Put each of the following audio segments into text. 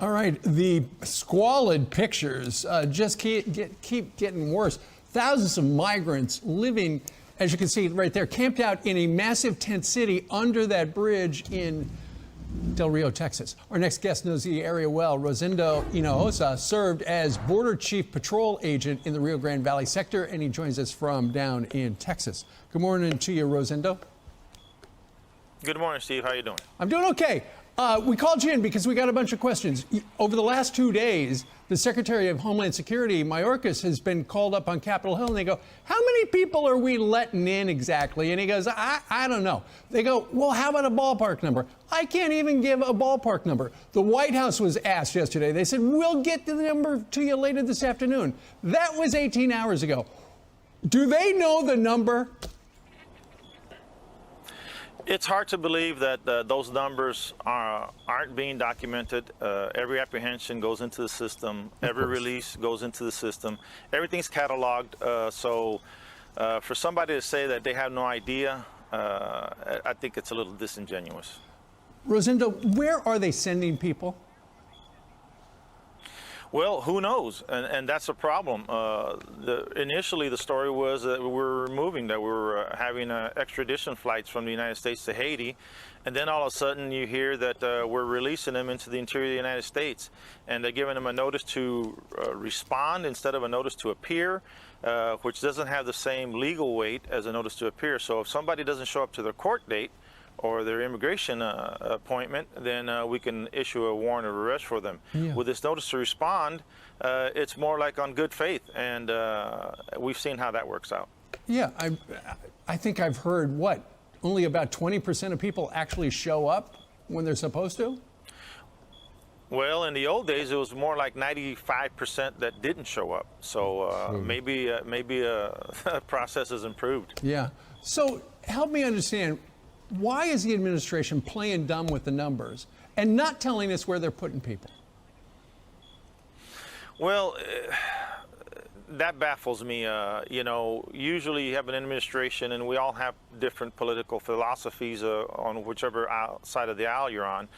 All right, the squalid pictures just keep getting worse. Thousands of migrants living, as you can see right there, camped out in a massive tent city under that bridge in Del Rio, Texas. Our next guest knows the area well. Rosendo Hinojosa served as Border Chief Patrol Agent in the Rio Grande Valley sector, and he joins us from down in Texas. Good morning to you, Rosendo. Good morning, Steve. How you doing? I'm doing okay. We called you in because we got a bunch of questions. Over the last 2 days, the Secretary of Homeland Security, Mayorkas, has been called up on Capitol Hill, and they go, how many people are we letting in exactly? And he goes, I don't know. They go, well, how about a ballpark number? I can't even give a ballpark number. The White House was asked yesterday. They said, we'll get the number to you later this afternoon. That was 18 hours ago. Do they know the number? It's hard to believe that those numbers aren't being documented. Every apprehension goes into the system. Every release goes into the system. Everything's cataloged. So for somebody to say that they have no idea, I think it's a little disingenuous. Rosendo, where are they sending people? Well, who knows? And that's a problem. Initially, the story was that we were moving, that we were having extradition flights from the United States to Haiti. And then all of a sudden you hear that we're releasing them into the interior of the United States. And they're giving them a notice to respond instead of a notice to appear, which doesn't have the same legal weight as a notice to appear. So if somebody doesn't show up to their court date, or their immigration appointment, then we can issue a warrant of arrest for them. Yeah. With this notice to respond, it's more like on good faith, and we've seen how that works out. Yeah, I think I've heard, what, only about 20% of people actually show up when they're supposed to? Well, in the old days, it was more like 95% that didn't show up. So maybe the process has improved. Yeah. So help me understand, why is the administration playing dumb with the numbers and not telling us where they're putting people? Well, that baffles me. You know, usually you have an administration, and we all have different political philosophies on whichever side of the aisle you're on.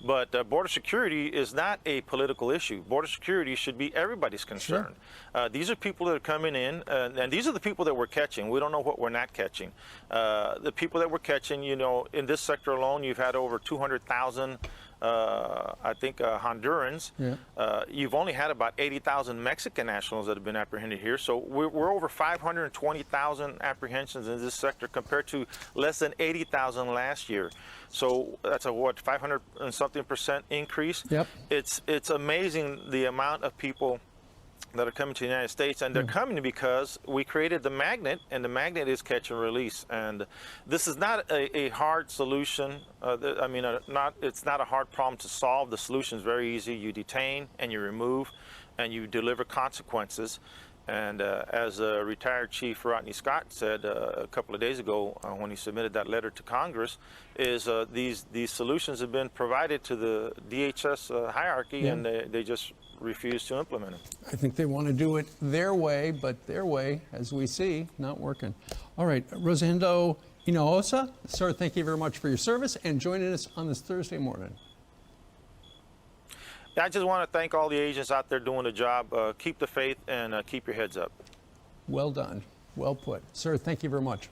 But border security is not a political issue. Border security should be everybody's concern. Sure. These are people that are coming in, and these are the people that we're catching. We don't know what we're not catching. The people that we're catching, you know, in this sector alone, you've had over 200,000 I think Hondurans. Yeah. You've only had about 80,000 Mexican nationals that have been apprehended here. So we're over 520,000 apprehensions in this sector compared to less than 80,000 last year. So that's a what, 500 and something% increase. Yep. It's amazing the amount of people that are coming to the United States, and they're coming because we created the magnet, and the magnet is catch and release. And this is not a hard solution. I mean, it's not a hard problem to solve. The solution is very easy. You detain and you remove, and you deliver consequences. And as retired Chief Rodney Scott said a couple of days ago when he submitted that letter to Congress, is these solutions have been provided to the DHS hierarchy, and they just refuse to implement them. I think they want to do it their way, but their way, as we see, not working. All right, Rosendo Hinojosa, sir, thank you very much for your service and joining us on this Thursday morning. I just want to thank all the agents out there doing the job. Keep the faith and keep your heads up. Well done. Well put. Sir, thank you very much.